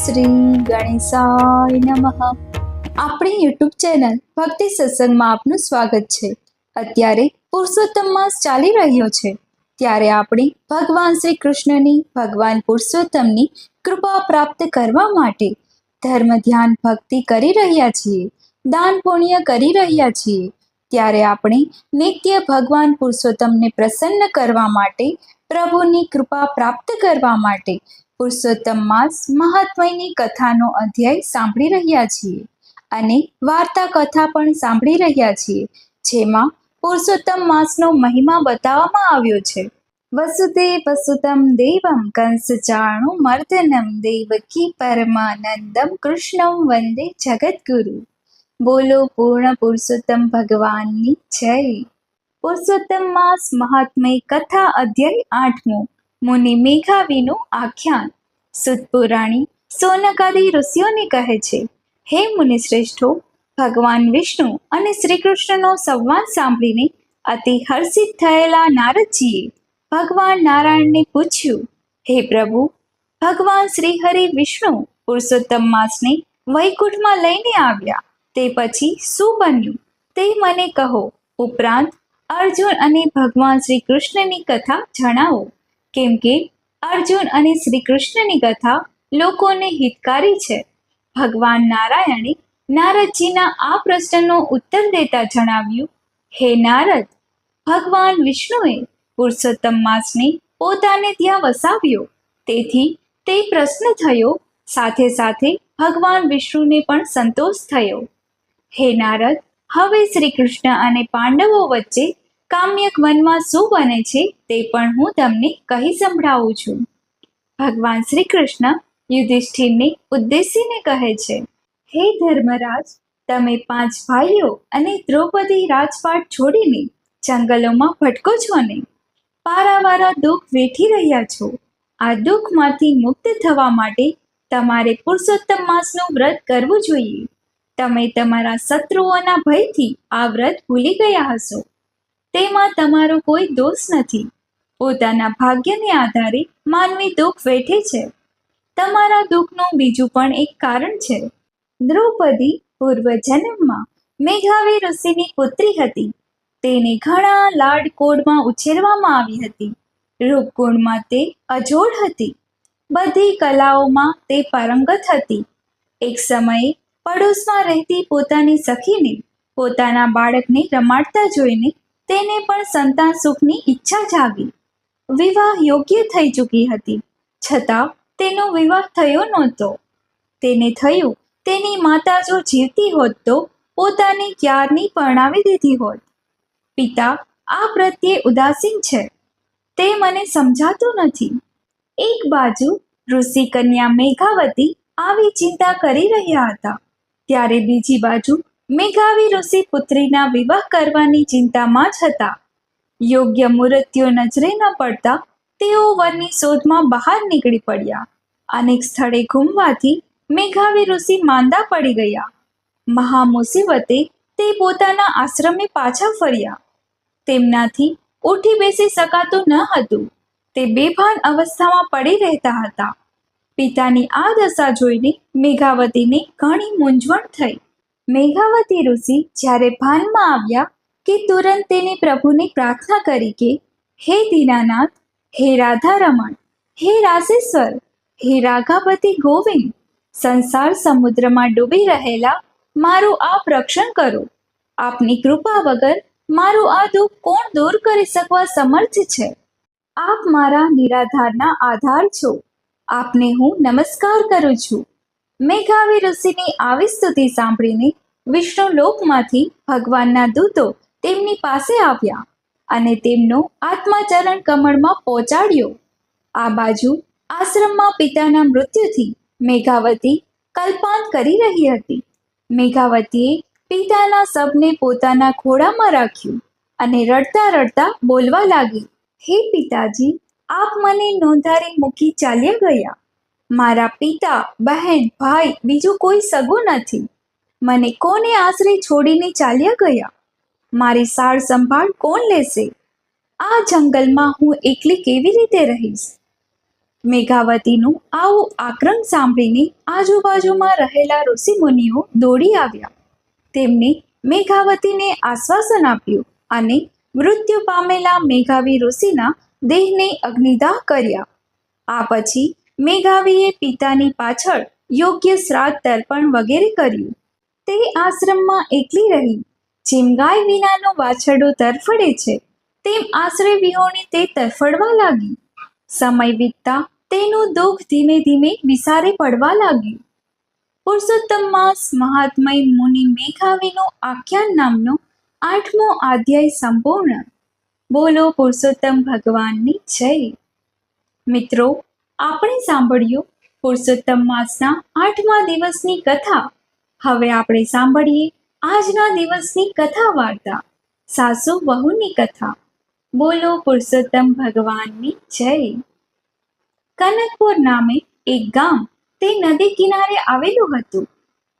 શ્રી ગણેશાય નમઃ. આપણી YouTube channel ભક્તિ સત્સંગમાં આપનું સ્વાગત છે. અત્યારે પુરુષોત્તમ માસ ચાલી રહ્યો છે, ત્યારે આપણે ભગવાન શ્રી કૃષ્ણની, ભગવાન પુરુષોત્તમની કૃપા પ્રાપ્ત કરવા માટે ધર્મ, ધ્યાન, ભક્તિ કરી રહ્યા છીએ, દાન પુણ્ય કરી રહ્યા છીએ. ત્યારે આપણે નિત્ય ભગવાન પુરુષોત્તમને પ્રસન્ન કરવા માટે, પ્રભુની કૃપા પ્રાપ્ત કરવા માટે પુરુષોત્તમ માસ મહાત્મ્યની કથાનો અધ્યાય સાંભળી રહ્યા છીએ અને વાર્તા કથા પણ સાંભળી રહ્યા છીએ, જેમાં પુરુષોત્તમ માસનો મહિમા બતાવવામાં આવ્યો છે. વસુદેવ વસુતમ દેવમ કંસ ચાણુ મર્દનમ દેવકી પરમાનંદમ કૃષ્ણમ વંદે જગદગુરુ. બોલો પૂર્ણ પુરુષોત્તમ ભગવાનની જય. પુરુષોત્તમ માસ મહાત્મ્ય કથા અધ્યાય 8મો. મુનિ મેઘાવીનું આખ્યાન. સુત પુરાણી સોનકાદી ઋષિઓને કહે છે, હે મુનિ શ્રેષ્ઠો, ભગવાન વિષ્ણુ અને શ્રી કૃષ્ણનો સંવાદ સાંભળીને અતિ હર્ષિત થયેલા નારદજીએ ભગવાન નારાયણને પૂછ્યું, હે પ્રભુ, ભગવાન શ્રી હરિ વિષ્ણુ પુરુષોત્તમ માસને વૈકુંઠમાં લઈને આવ્યા, તે પછી શું બન્યું તે મને કહો. ઉપરાંત અર્જુન અને ભગવાન શ્રી કૃષ્ણની કથા જણાવો, કેમ કે અર્જુન અને શ્રી કૃષ્ણની કથા લોકોને હિતકારી છે. ભગવાન નારાયણે નારદજીના આ પ્રશ્નનો ઉત્તર દેતા જણાવ્યું, હે નારદ, ભગવાન વિષ્ણુએ પુરુષોત્તમ માસને પોતાને ત્યાં વસાવ્યો, તેથી તે પ્રશ્ન થયો. સાથે સાથે ભગવાન વિષ્ણુને પણ સંતોષ થયો. હે નારદ, હવે શ્રી કૃષ્ણ અને પાંડવો વચ્ચે કામ્યક વનમાં શું બને છે તે પણ હું તમને કહી સંભળાવું છું. ભગવાન શ્રી કૃષ્ણ યુધિષ્ઠિરને ઉદ્દેશીને કહે છે, હે ધર્મરાજ, તમે 5 ભાઈઓ અને દ્રૌપદી રાજપાટ છોડીને જંગલોમાં ભટકો છો ને, પારાવારા દુઃખ વેઠી રહ્યા છો. આ દુઃખમાંથી મુક્ત થવા માટે તમારે પુરુષોત્તમ માસનું વ્રત કરવું જોઈએ. તમે તમારા શત્રુઓના ભયથી આ વ્રત ભૂલી ગયા હશો. તેમાં તમારો કોઈ દોષ નથી. પોતાના ભાગ્યને આધારે માનવી દુઃખ વેઠે છે. તમારા દુઃખનું બીજું પણ એક કારણ છે. દ્રૌપદી પૂર્વજન્મમાં મેઘાવી ઋષિની પુત્રી હતી. તેને ઘણા લાડકોડમાં ઉછેરવામાં આવી હતી. રૂપગુણમાં તે અજોડ હતી. બધી કલાઓમાં તે પારંગત હતી. એક સમયે પડોશમાં રહેતી પોતાની સખીને પોતાના બાળકને રમાડતા જોઈને તેને પણ સંતાન સુખની ઈચ્છા જાગી. વિવાહ યોગ્ય થઈ ચૂકી હતી, છતાં તેનો વિવાહ થયો નહોતો. તેને થયું, તેની માતા જો જીવતી હોત તો પોતાને ક્યારની પરણાવી દીધી હોત. પિતા આ પ્રત્યે ઉદાસીન છે, તે મને સમજાતું નથી. એક બાજુ ઋષિ કન્યા મેઘાવતી આવી ચિંતા કરી રહ્યા હતા, ત્યારે બીજી બાજુ મેઘાવી ઋષિ પુત્રીના વિવાહ કરવાની ચિંતામાં જ હતા. યોગ્ય મુહૂર્તો નજરે ન પડતા તેઓ વરની શોધમાં બહાર નીકળી પડ્યા. અનેક સ્થળે ઘૂમવાથી મેઘાવી ઋષિ માંદા પડી ગયા. મહા મુસીબતે તે પોતાના આશ્રમે પાછા ફર્યા. તેમનાથી ઉઠી બેસી શકાતું ન હતું. તે બેભાન અવસ્થામાં પડી રહેતા હતા. પિતાની આ દશા જોઈને મેઘાવતીને ઘણી મૂંઝવણ થઈ. મેઘાવતી ઋષિ જ્યારે ભાનમાં આવ્યા કે તુરંત તેને પ્રભુને પ્રાર્થના કરી કે, હે દીનાનાથ, હે રાધારમણ, હે રાસેશ્વર, હે રાઘાપતિ ગોવિંદ, સંસાર સમુદ્રમાં ડૂબી રહેલા મારું આપ રક્ષણ કરો. આપની કૃપા વગર મારું આ દુઃખ કોણ દૂર કરી શકવા સમર્થ છે? આપ મારા નિરાધારના આધાર છો. આપને હું નમસ્કાર કરું છું. મેઘાવી ઋષિની આવી સ્તુતિ સાંભળીને વિષ્ણુ લોકમાંથી ભગવાનના દૂતો તેમની પાસે આવ્યા અને તેમનો આત્મા ચરણ કમળમાં પહોંચાડ્યો. આ બાજુ આશ્રમમાં પિતાના મૃત્યુથી મેઘાવતી કલ્પાંત કરી રહી હતી. મેઘાવતીએ પિતાના શબને પોતાના ખોળામાં રાખ્યું અને રડતા રડતા બોલવા લાગી, હે પિતાજી, આપ મને નોંધારી મૂકી ચાલ્યા ગયા. મારા પિતા, બહેન, ભાઈ, બીજું કોઈ સગું નથી. મને કોને આશરે છોડીને ચાલ્યા ગયા? મારી સાર સંભાળ કોણ લેશે? આ જંગલમાં હું એકલી કેવી રીતે રહીશ? મેઘાવતીનું આવું આક્રમ સાંભળીને આજુબાજુમાં રહેલા ઋષિમુનિઓ દોડી આવ્યા. તેમને મેઘાવતીને આશ્વાસન આપ્યું અને મૃત્યુ પામેલા મેઘાવી ઋષિના દેહને અગ્નિદાહ કર્યા. આ પછી મેઘાવીએ પિતાની પાછળ યોગ્ય શ્રાદ્ધ તર્પણ વગેરે કર્યું. તે આશ્રમમાં એકલી રહી. જેમ ગાય વિનાનો વાછરડો તરફડે છે તેમ આશ્રય વિહોણી તે તરફડવા લાગી. સમય વીતતા તેનું દુઃખ ધીમે ધીમે વિસારે પડવા લાગ્યું. પુરુષોત્તમ માસ મહાત્મય મુનિ મેઘાવીનો આખ્યાન નામનો 8મો અધ્યાય સંપૂર્ણ. બોલો પુરુષોત્તમ ભગવાનની જય. મિત્રો, આપણે સાંભળ્યું પુરુષોત્તમ માસના 8મા દિવસની કથા. હવે આપણે સાંભળીએ આજના દિવસની કથા વાર્તા, સાસુ વહુની કથા. બોલો પુરુષોત્તમ ભગવાનની જય. કનકપુર નામે એક ગામ તે નદી કિનારે આવેલું હતું.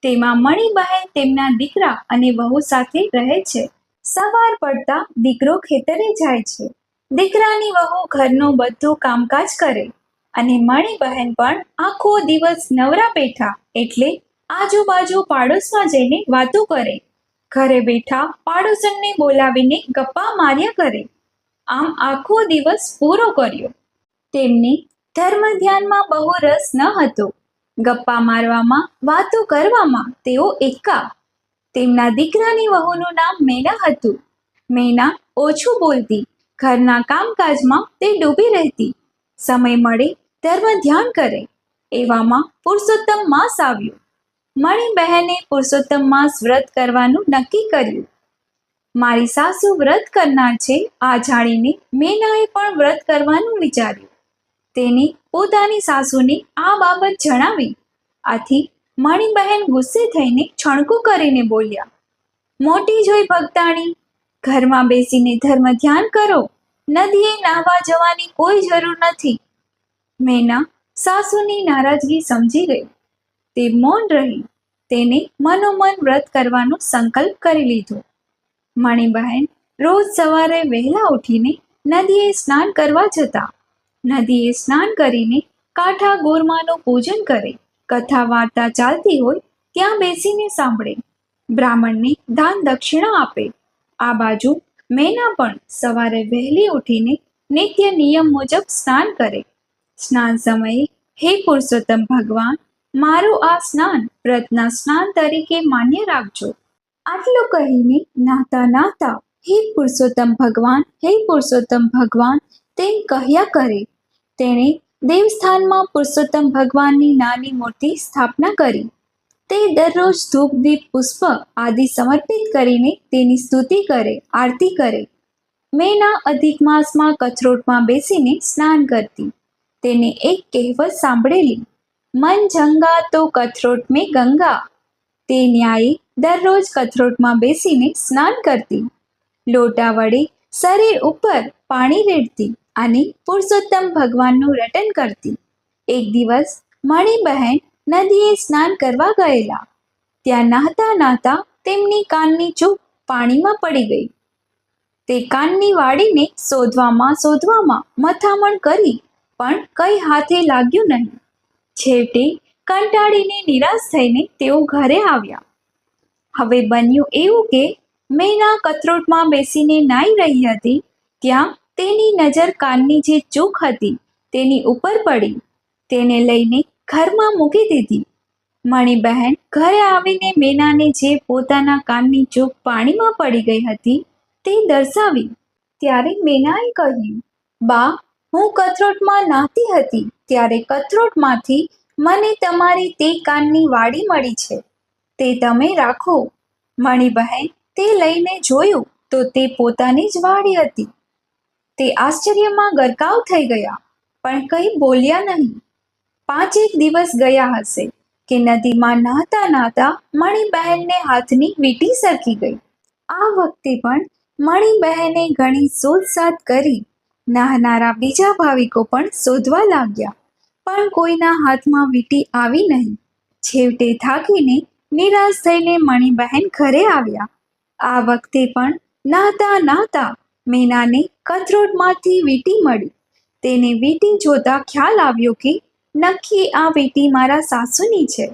તેમાં મણિબહેન તેમના દીકરા અને વહુ સાથે રહે છે. સવાર પડતા દીકરો ખેતરે જાય છે. દીકરાની વહુ ઘરનું બધું કામકાજ કરે અને મણિબહેન પણ આખો દિવસ નવરા બેઠા એટલે આજુબાજુ પાડોશમાં જઈને વાતો કરે. ઘરે બેઠા પાડોશનને બોલાવીને ગપ્પા માર્યા કરે. આમ આખો દિવસ પૂરો કર્યો. તેમને ધર્મ ધ્યાનમાં બહુ રસ ન હતો. ગપ્પા મારવામાં, વાતો કરવામાં તેઓ એકા. તેમના દીકરાની વહુનું નામ મેના હતું. મેના ઓછું બોલતી, ઘરના કામકાજમાં તે ડૂબી રહેતી. સમય મળે ધર્મ ધ્યાન કરે. એવામાં પુરુષોત્તમ માસ આવ્યો. મણિબહેને પુરુષોત્તમ માસ વ્રત કરવાનું નક્કી કર્યું. મારી સાસુ વ્રત કરનાર છે આ જાણીને મેનાએ પણ વ્રત કરવાનું વિચાર્યું. તેને પોતાની સાસુને આ બાબત જણાવી. આથી મણિબહેન ગુસ્સે થઈને છણકું કરીને બોલ્યા, મોટી જોઈ ભક્તાણી, ઘરમાં બેસીને ધર્મ ધ્યાન કરો. નદીએ નાહવા જવાની કોઈ જરૂર નથી. મેના સાસુની નારાજગી સમજી ગઈ. તે મૌન રહી. તેને મનોમન વ્રત કરવાનો સંકલ્પ કરી લીધો. મણિબહેન રોજ સવારે વહેલા ઉઠીને નદીએ સ્નાન કરવા જતા. નદીએ સ્નાન કરીને કાંઠા ગોરમાનું પૂજન કરે. કથા વાર્તા ચાલતી હોય ત્યાં બેસીને સાંભળે. બ્રાહ્મણને દાન દક્ષિણા આપે. આ બાજુ મેના પણ સવારે વહેલી ઉઠીને નિત્ય નિયમ મુજબ સ્નાન કરે. સ્નાન સમયે, હે પુરુષોત્તમ ભગવાન, મારું આ સ્નાન વ્રતના સ્નાન તરીકે માન્ય રાખજો. આટલું કહીને નાહતા નાહતા હે પુરુષોત્તમ ભગવાન, હે પુરુષોત્તમ ભગવાન તેમ કહ્યા કરે. તેણે દેવસ્થાનમાં પુરુષોત્તમ ભગવાનની નાની મૂર્તિ સ્થાપના કરી. તે દરરોજ ધૂપ દીપ પુષ્પ આદિ સમર્પિત કરીને તેની સ્તુતિ કરે, આરતી કરે. મેના અધિક માસમાં કથરોટમાં બેસીને સ્નાન કરતી. તેને એક કહેવત સાંભળેલી, મન જંગા તો કથરોટ મેં ગંગા. તે ન્યાયે દરરોજ કથરોટમાં બેસીને સ્નાન કરતી. લોટા વડે શરીર ઉપર પાણી રેડતી અને પુરુષોત્તમ ભગવાનનું રટન કરતી. એક દિવસ મણિબહેન નદીએ સ્નાન કરવા ગયેલા. ત્યાં નાહતા નાહતા તેમની કાનની ચૂપ પાણીમાં પડી ગઈ. તે કાનની વાડીને શોધવામાં મથામણ કરી પણ કંઈ હાથે લાગ્યું નહીં. છેવટે કંટાળીને નિરાશ થઈને તેઓ ઘરે આવ્યા. હવે બન્યું એવું કે મેના કથરોટમાં બેસીને નાઈ રહી હતી ત્યાં તેની નજર કાનની જે ચૂક હતી તેની ઉપર પડી. તેને લઈને ઘરમાં મૂકી દીધી. મણિબહેન ઘરે આવીને મેનાને જે પોતાના કાનની ચૂક પાણીમાં પડી ગઈ હતી તે દર્શાવી. ત્યારે મેનાએ કહ્યું, બા, હું કથરોટમાં નાહતી હતી ત્યારે કથરોટમાંથી મને તમારી તે કાનની વાડી મળી છે. તે તમે રાખો. મણિબહેન તે લઈને જોયું તો તે પોતાની જ વાડી હતી. તે આશ્ચર્યમાં ગરકાવ થઈ ગયા પણ કંઈ બોલ્યા નહીં. 5 દિવસ ગયા હશે કે નદીમાં નાહતા નાહતા મણિબહેનને હાથની વીંટી સરકી ગઈ. આ વખતે પણ મણિબહેને ઘણી શોધસાદ કરી. નાહનારા બીજા ભાવિકો પણ શોધવા લાગ્યા પણ કોઈના હાથમાં વીંટી આવી નહીં. છેવટે થાકીને નિરાશ થઈને મણિબહેન ઘરે આવ્યા. આ વખતે પણ નાહતા નાહતા મેનાને કથરોટમાંથી વીંટી મળી. તેને વીંટી જોતા ખ્યાલ આવ્યો કે નક્કી આ વીંટી મારા સાસુની છે.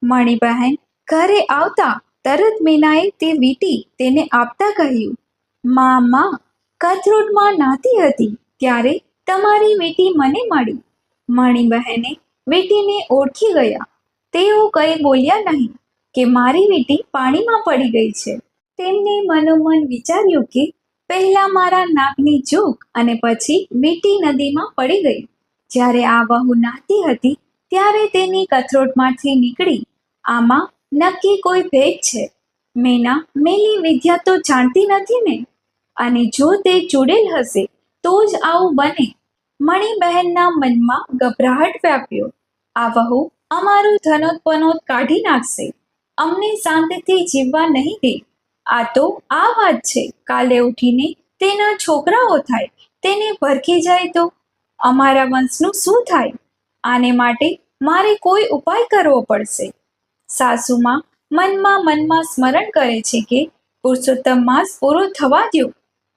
મણિબહેન ઘરે આવતા તરત મીનાએ તે વીંટી તેને આપતા કહ્યું, માં, કથરોટમાં નાતી હતી ત્યારે તમારી વીંટી મને મળી. મણિબહેને વીંટીને ઓળખી ગયા. તેઓ કંઈ બોલ્યા નહીં કે મારી વીંટી પાણીમાં પડી ગઈ છે. તેમને મનોમન વિચાર્યું કે પહેલા મારા નાકની જોક અને પછી વીંટી નદીમાં પડી ગઈ. જ્યારે આ વહુ નાહતી હતી ત્યારે તેની કથરોટમાંથી નીકળી, આમાં નક્કી કોઈ ભેદ છે. મેના મેલી વિદ્યા તો જાણતી નથી ને, અને જો તે ચૂડેલ હશે તો જ આવું બને. મણિબહેનના મનમાં ગભરાહટ વ્યાપ્યો. આ વહુ અમારું ધનોત્પનોત કાઢી નાખશે, અમને શાંતિથી જીવવા નહીં દે. આ તો આ વાત છે, કાલે ઉઠીને તેના છોકરાઓ થાય, તેને ભરખી જાય તો અમારા વંશનું શું થાય? આને માટે મારે કોઈ ઉપાય કરવો પડશે. સાસુમાં મનમાં સ્મરણ કરે છે કે પુરુષોત્તમ માસ પૂરો થવા દ્યો,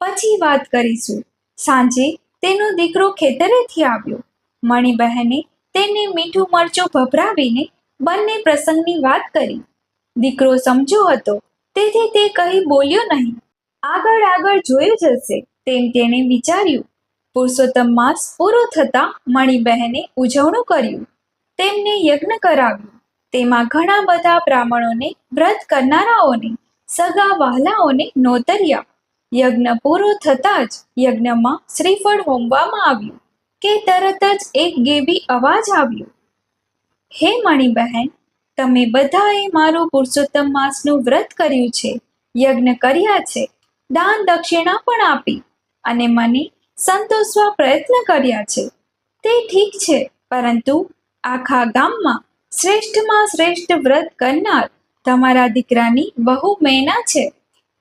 પછી વાત કરીશું. સાંજે તેનો દીકરો ખેતરેથી આવ્યો. મણિબહેને તેને મીઠું મરચું ભભરાવીને બંને પ્રસંગની વાત કરી. દીકરો સમજો હતો, તેથી તે કંઈ બોલ્યો નહીં. આગળ જોયું જશે તેમ તેણે વિચાર્યું. પુરુષોત્તમ માસ પૂરો થતાં મણિબહેને ઉજવણું કર્યું. તેમને યજ્ઞ કરાવ્યું. તેમાં ઘણા બધા બ્રાહ્મણોને, વ્રત કરનારાઓને, સગા વહાલાઓને નોતર્યા. યજ્ઞ પૂરો થતાં જ યજ્ઞમાં શ્રીફળ હોમવામાં આવ્યું કે તરત જ એક ગેબી અવાજ આવ્યો, હે મણિબહેન, તમે બધાએ મારું પુરુષોત્તમ માસનું વ્રત કર્યું છે, યજ્ઞ કર્યા છે, દાન દક્ષિણા પણ આપી અને મને સંતોષવા પ્રયત્ન કર્યા છે. તે ઠીક છે, પરંતુ આખા ગામમાં શ્રેષ્ઠમાં શ્રેષ્ઠ વ્રત કરનાર તમારા દીકરાની વહુ મેના છે.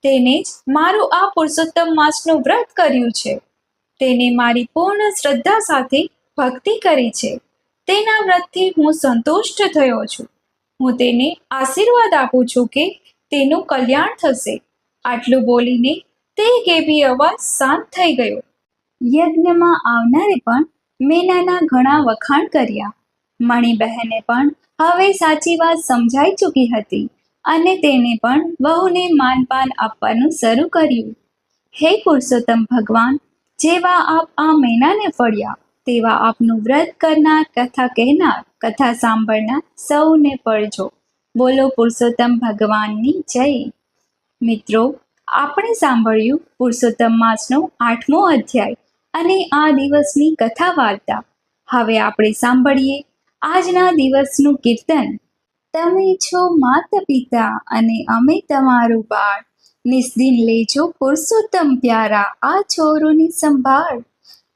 તેને જ મારું આ પુરુષોત્તમ માસનું વ્રત કર્યું છે. તેને મારી પૂર્ણ શ્રદ્ધા સાથે ભક્તિ કરી છે. તેના વ્રતથી હું સંતુષ્ટ થયો છું. હું તેને આશીર્વાદ આપું છું કે તેનું કલ્યાણ થશે. આટલું બોલીને તે ગેબી અવાજ શાંત થઈ ગયો. યજ્ઞમાં આવનારે પણ મેનાના ઘણા વખાણ કર્યા. મણિબહેને પણ હવે સાચી વાત સમજાઈ ચૂકી હતી અને તેને પણ વહુને માનપાન આપવાનું શરૂ કર્યું. હે પુરુષોત્તમ ભગવાન, જેવા આપ આ મેનાને ફળ્યા, તેવા આપનું વ્રત કરનાર, કથા કહેનાર, કથા સાંભળનાર સૌને પડજો. બોલો પુરુષોત્તમ ભગવાનની જય. મિત્રો, આપણે સાંભળ્યું પુરુષોત્તમ માસનો 8મો અધ્યાય અને આ દિવસની કથા વાર્તા. હવે આપણે સાંભળીએ આજના દિવસનું કીર્તન. તમે છો માતા પિતા અને અમે તમારું બાળ, નિસ્દિન લેજો પુરુષોત્તમ પ્યારા આ છોરુની સંભાળ.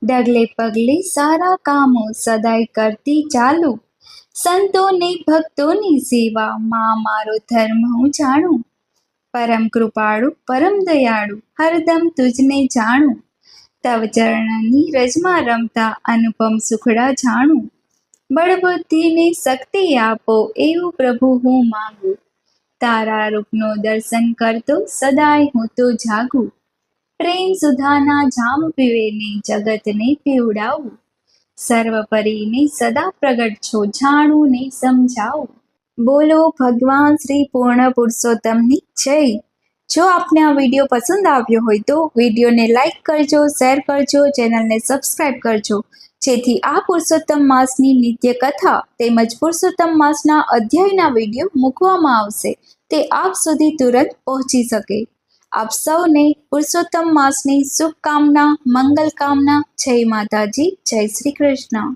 ડગલે પગલે સારા કામો સદાય કરતી ચાલુ, સંતોને ભક્તોની સેવા માં મારો ધર્મ હું જાણું. પરમ કૃપાળુ પરમ દયાળુ હરદમ તુજને જાણું, તવ ચરણની રજમાં રમતા અનુપમ સુખડા જાણું. બળબુદ્ધિને શક્તિ આપો એવું પ્રભુ હું માંગુ, તારા રૂપનો દર્શન કરતો સદાય હું તો જાગું. પ્રેમ સુધાના જામ પીવેને જગતને પીવડાવું, સર્વપરીને સદા પ્રગટ છો જાણું ને સમજાવું. બોલો ભગવાન શ્રી પૂર્ણ પુરુષોત્તમની જય. જો આપને આ વિડીયો પસંદ આવ્યો હોય તો વિડીયોને લાઈક કરજો, શેર કરજો, ચેનલને સબસ્ક્રાઈબ કરજો, જેથી આ પુરુષોત્તમ માસની નિત્ય કથા તેમજ પુરુષોત્તમ માસના અધ્યાયના વિડીયો મૂકવામાં આવશે તે આપ સુધી તુરંત પહોંચી શકે. આપ સૌને પુરુષોત્તમ માસની શુભકામના, મંગલ કામના. જય માતાજી, જય શ્રી કૃષ્ણ.